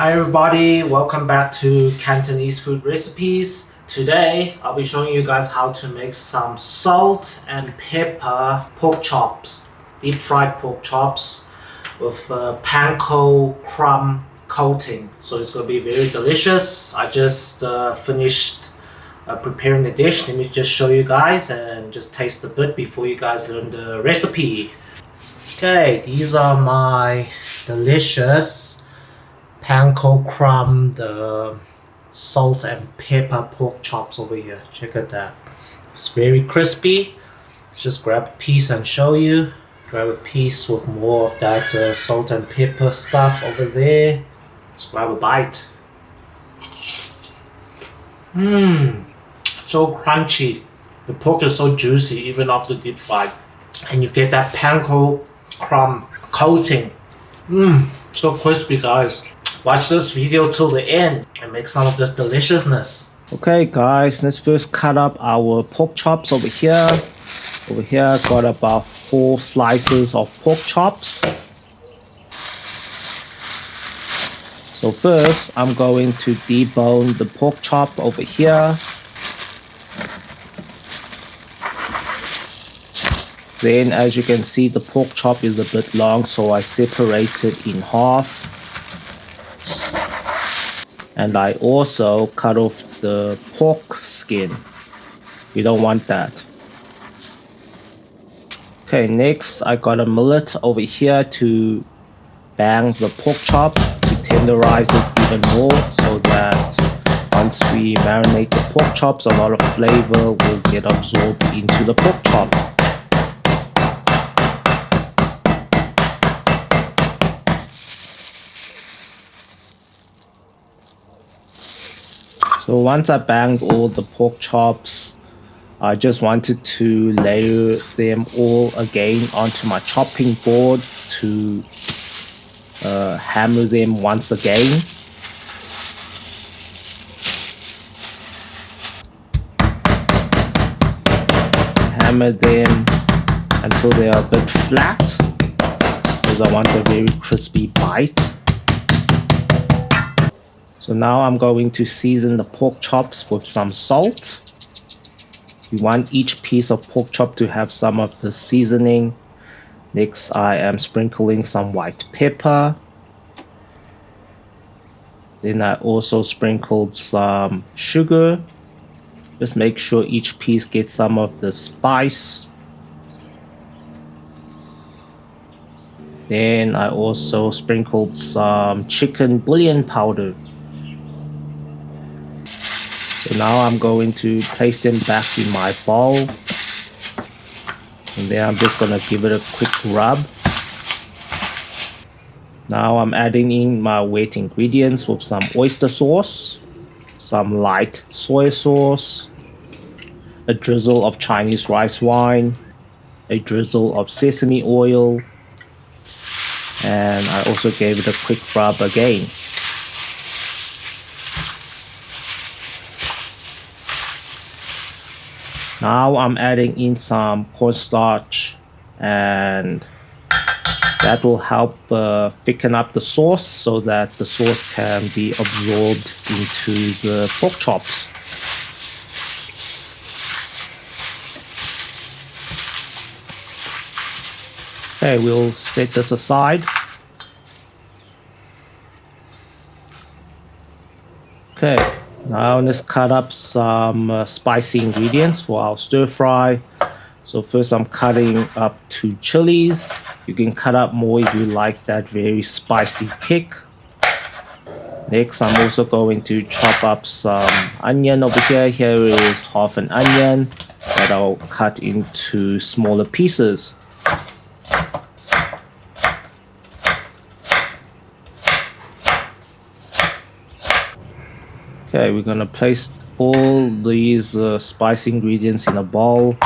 Hi everybody, welcome back to Cantonese food recipes. Today I'll be showing you guys how to make some salt and pepper pork chops, deep fried pork chops with panko crumb coating. So it's going to be very delicious. I just finished preparing the dish. Let me just show you guys and just taste a bit before you guys learn the recipe. Okay, these are my delicious Panko Crumb, the salt and pepper pork chops over here. Check out that. It's very crispy. Let's just grab a piece and show you. Grab a piece with more of that salt and pepper stuff over there. Let's grab a bite. So crunchy. The pork is so juicy even after deep fried. And you get that panko crumb coating. So crispy, guys. Watch this video till the end and make some of this deliciousness. Okay guys, let's first cut up our pork chops over here. Over here I got about 4 slices of pork chops. So first I'm going to debone the pork chop over here. Then as you can see, the pork chop is a bit long, so I separate it in half. And I also cut off the pork skin. You don't want that. Okay, next I got a millet over here to bang the pork chop to tenderize it even more, so that once we marinate the pork chops, a lot of flavor will get absorbed into the pork chop. So once I banged all the pork chops, I just wanted to layer them all again onto my chopping board to hammer them once again. Hammer them until they are a bit flat, because I want a very crispy bite. So now I'm going to season the pork chops with some salt. You want each piece of pork chop to have some of the seasoning. Next I am sprinkling some white pepper. Then I also sprinkled some sugar. Just make sure each piece gets some of the spice. Then I also sprinkled some chicken bouillon powder. So now I'm going to place them back in my bowl, and then I'm just going to give it a quick rub. Now I'm adding in my wet ingredients with some oyster sauce, some light soy sauce, a drizzle of Chinese rice wine, a drizzle of sesame oil, and I also gave it a quick rub again. Now I'm adding in some cornstarch, and that will help thicken up the sauce so that the sauce can be absorbed into the pork chops. Okay, we'll set this aside. Okay. Now let's cut up some spicy ingredients for our stir fry. So first I'm cutting up 2 chilies. You can cut up more if you like that very spicy kick. Next I'm also going to chop up some onion over here. Here is half an onion that I'll cut into smaller pieces. Okay, we're gonna place all these spicy ingredients in a bowl.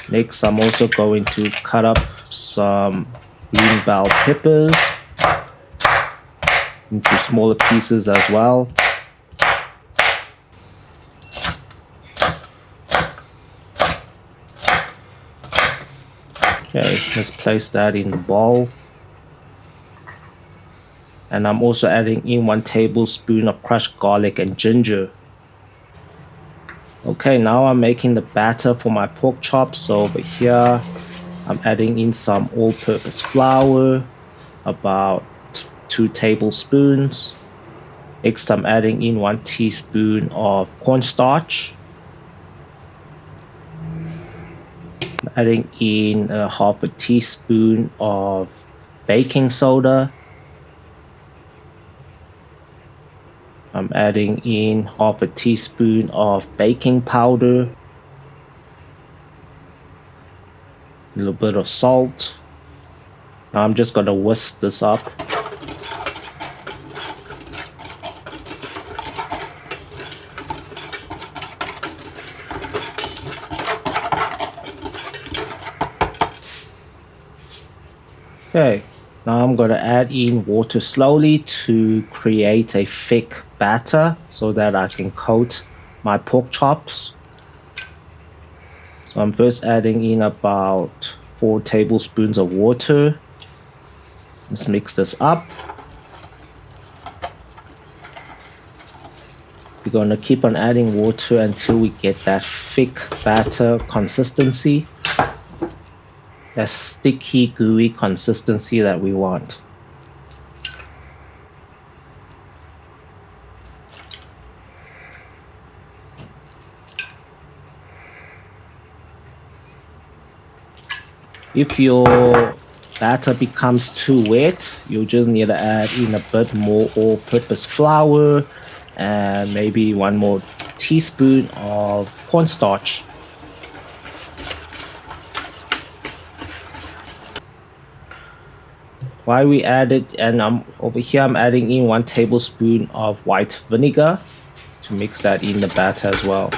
Next, I'm also going to cut up some green bell peppers into smaller pieces as well. Okay, let's place that in the bowl. And I'm also adding in 1 tablespoon of crushed garlic and ginger. Okay, now I'm making the batter for my pork chops. So over here, I'm adding in some all-purpose flour, about 2 tablespoons. Next, I'm adding in 1 teaspoon of cornstarch. I'm adding in half a teaspoon of baking soda. I'm adding in half a teaspoon of baking powder, a little bit of salt. Now I'm just gonna whisk this up. Okay, now I'm gonna add in water slowly to create a thick batter so that I can coat my pork chops. So I'm first adding in about 4 tablespoons of water. Let's mix this up. We're going to keep on adding water until we get that thick batter consistency. That sticky, gooey consistency that we want. If your batter becomes too wet, you just need to add in a bit more all-purpose flour and maybe 1 more teaspoon of cornstarch. While we add it, and over here I'm adding in 1 tablespoon of white vinegar to mix that in the batter as well.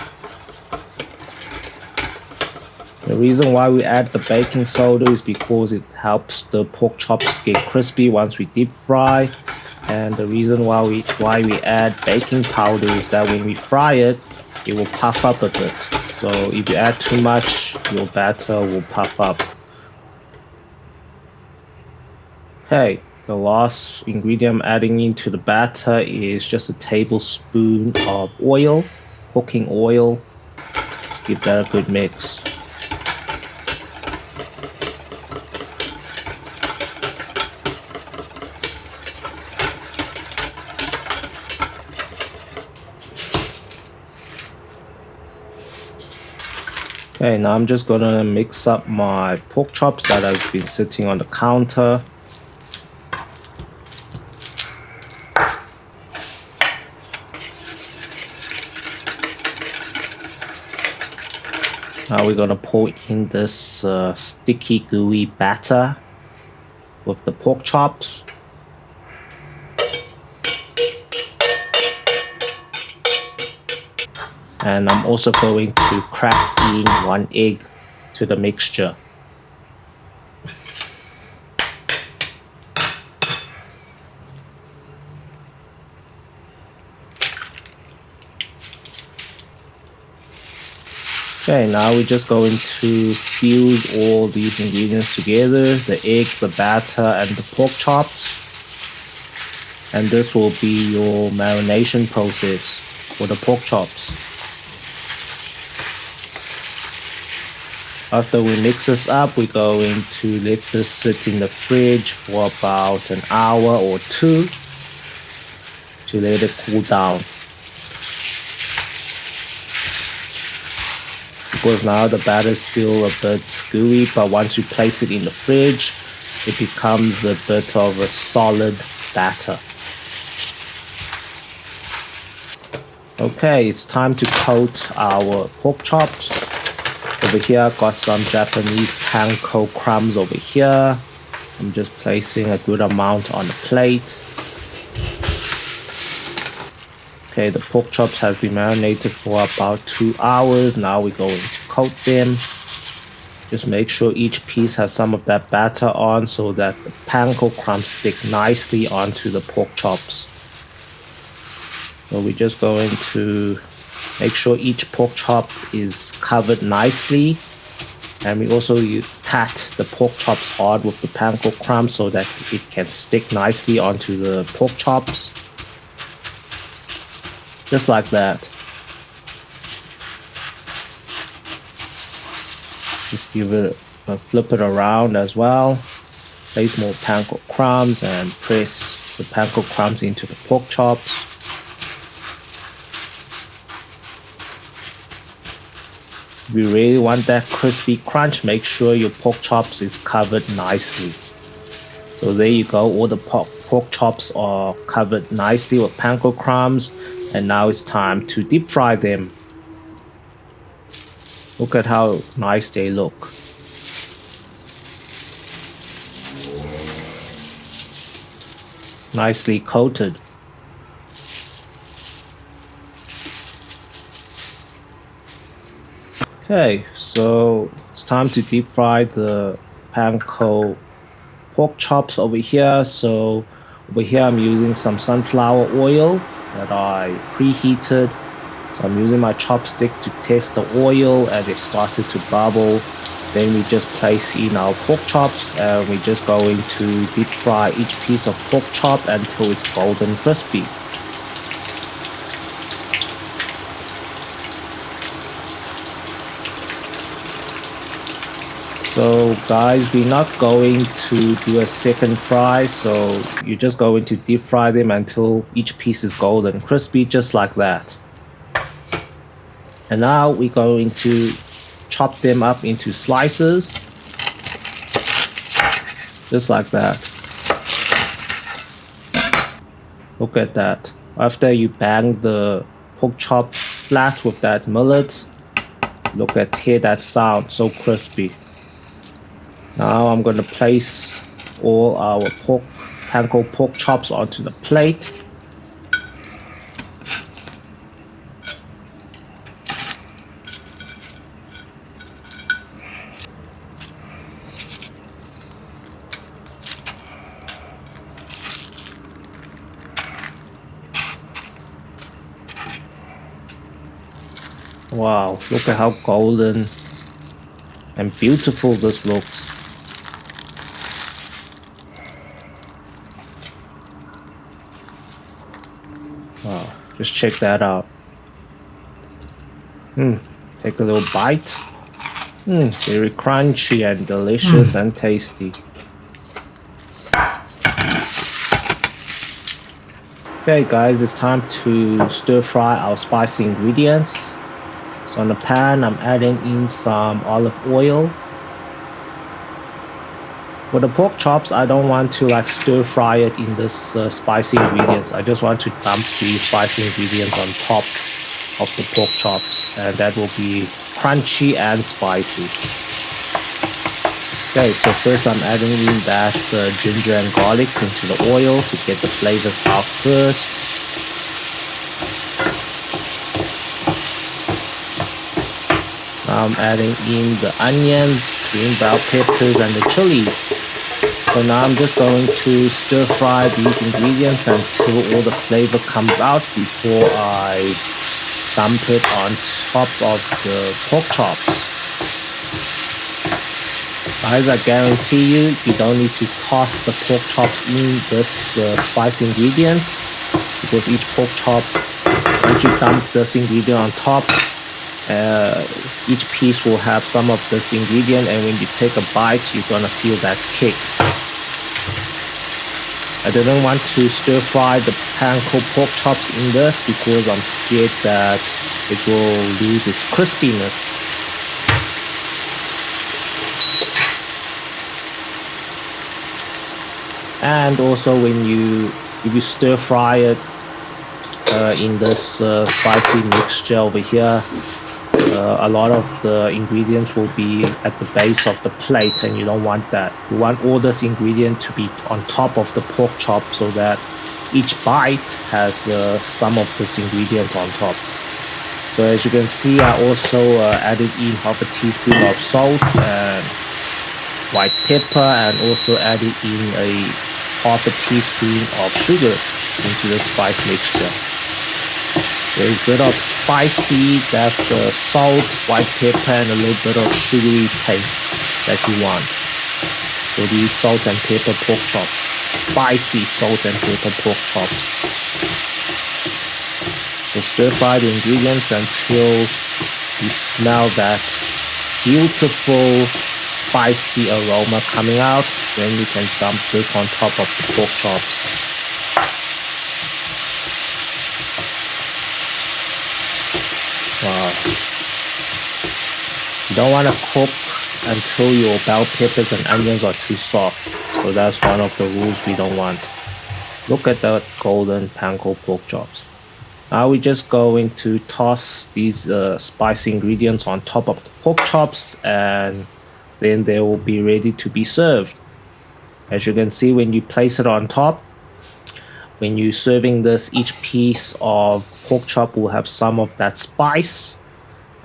The reason why we add the baking soda is because it helps the pork chops get crispy once we deep fry. And the reason why we add baking powder is that when we fry it, it will puff up a bit. So if you add too much, your batter will puff up. Okay, the last ingredient I'm adding into the batter is just a tablespoon of oil, cooking oil. Let's give that a good mix. Okay, now I'm just gonna mix up my pork chops that have been sitting on the counter. Now we're gonna pour in this sticky, gooey batter with the pork chops. And I'm also going to crack in 1 egg to the mixture. Okay, now we're just going to fuse all these ingredients together, the egg, the batter, and the pork chops. And this will be your marination process for the pork chops. After we mix this up, we're going to let this sit in the fridge for about an hour or 2 to let it cool down. Because now the batter is still a bit gooey, but once you place it in the fridge, it becomes a bit of a solid batter. Okay, it's time to coat our pork chops. Over here, I've got some Japanese Panko Crumbs over here. I'm just placing a good amount on the plate. Okay, the pork chops have been marinated for about 2 hours. Now we're going to coat them. Just make sure each piece has some of that batter on so that the Panko Crumbs stick nicely onto the pork chops. So we're just going to make sure each pork chop is covered nicely And we also pat the pork chops hard with the Panko Crumbs so that it can stick nicely onto the pork chops. Just like that. Just give it flip it around as well. Place more Panko Crumbs and press the Panko Crumbs into the pork chops. If you really want that crispy crunch, make sure your pork chops is covered nicely. So there you go, all the pork chops are covered nicely with Panko Crumbs, and now it's time to deep fry them. Look at how nice they look. Nicely coated. Okay, so it's time to deep fry the Panko pork chops over here. So over here I'm using some sunflower oil that I preheated. So I'm using my chopstick to test the oil, and it started to bubble. Then we just place in our pork chops, and we're just going to deep fry each piece of pork chop until it's golden crispy. So guys, we're not going to do a second fry, so you're just going to deep fry them until each piece is golden crispy, just like that. And now we're going to chop them up into slices, just like that. Look at that. After you bang the pork chop flat with that millet, hear that sound, so crispy. Now I'm going to place all our Panko pork chops onto the plate. Wow, look at how golden and beautiful this looks. Wow, just check that out. Take a little bite. Very crunchy and delicious and tasty. Okay guys, it's time to stir fry our spicy ingredients. So on the pan, I'm adding in some olive oil. For the pork chops, I don't want to stir fry it in this spicy ingredients. I just want to dump the spicy ingredients on top of the pork chops, and that will be crunchy and spicy. Okay, so first I'm adding in that ginger and garlic into the oil to get the flavors out first. Now I'm adding in the onions, green bell peppers, and the chilies. So now I'm just going to stir fry these ingredients until all the flavor comes out before I dump it on top of the pork chops. Guys, I guarantee you don't need to toss the pork chops in this spice ingredient, because each pork chop, once you dump this ingredient on top, each piece will have some of this ingredient, and when you take a bite, you're gonna feel that kick. I didn't want to stir fry the Panko pork chops in this because I'm scared that it will lose its crispiness. And also if you stir fry it in this spicy mixture over here, a lot of the ingredients will be at the base of the plate, and you don't want that. You want all this ingredient to be on top of the pork chop so that each bite has some of this ingredient on top. So as you can see, I also added in half a teaspoon of salt and white pepper, and also added in half a teaspoon of sugar into the spice mixture. There's a bit of spicy, that's the salt, white pepper, and a little bit of sugary taste that you want. So these salt and pepper pork chops, spicy salt and pepper pork chops. So stir fry the ingredients until you smell that beautiful spicy aroma coming out. Then you can dump this on top of the pork chops. Wow. You don't want to cook until your bell peppers and onions are too soft. So that's one of the rules we don't want. Look at that golden panko pork chops. Now we're just going to toss these spicy ingredients on top of the pork chops, and then they will be ready to be served. As you can see, when you place it on top, when you're serving this, each piece of pork chop will have some of that spice.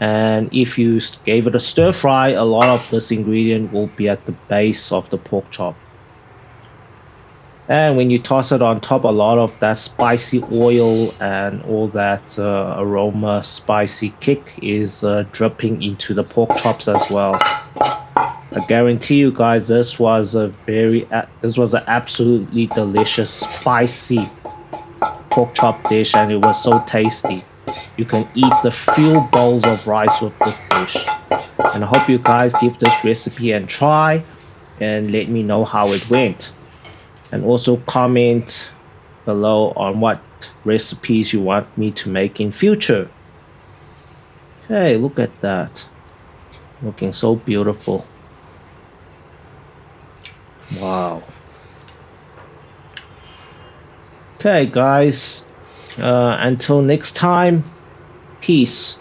And if you gave it a stir fry, a lot of this ingredient will be at the base of the pork chop. And when you toss it on top, a lot of that spicy oil and all that aroma, spicy kick is dripping into the pork chops as well. I guarantee you guys, this was an absolutely delicious, spicy pork chop dish, and it was so tasty. You can eat a few bowls of rice with this dish. And I hope you guys give this recipe a try and let me know how it went. And also comment below on what recipes you want me to make in future. Okay, look at that. Looking so beautiful. Wow. Okay, guys. Until next time, peace.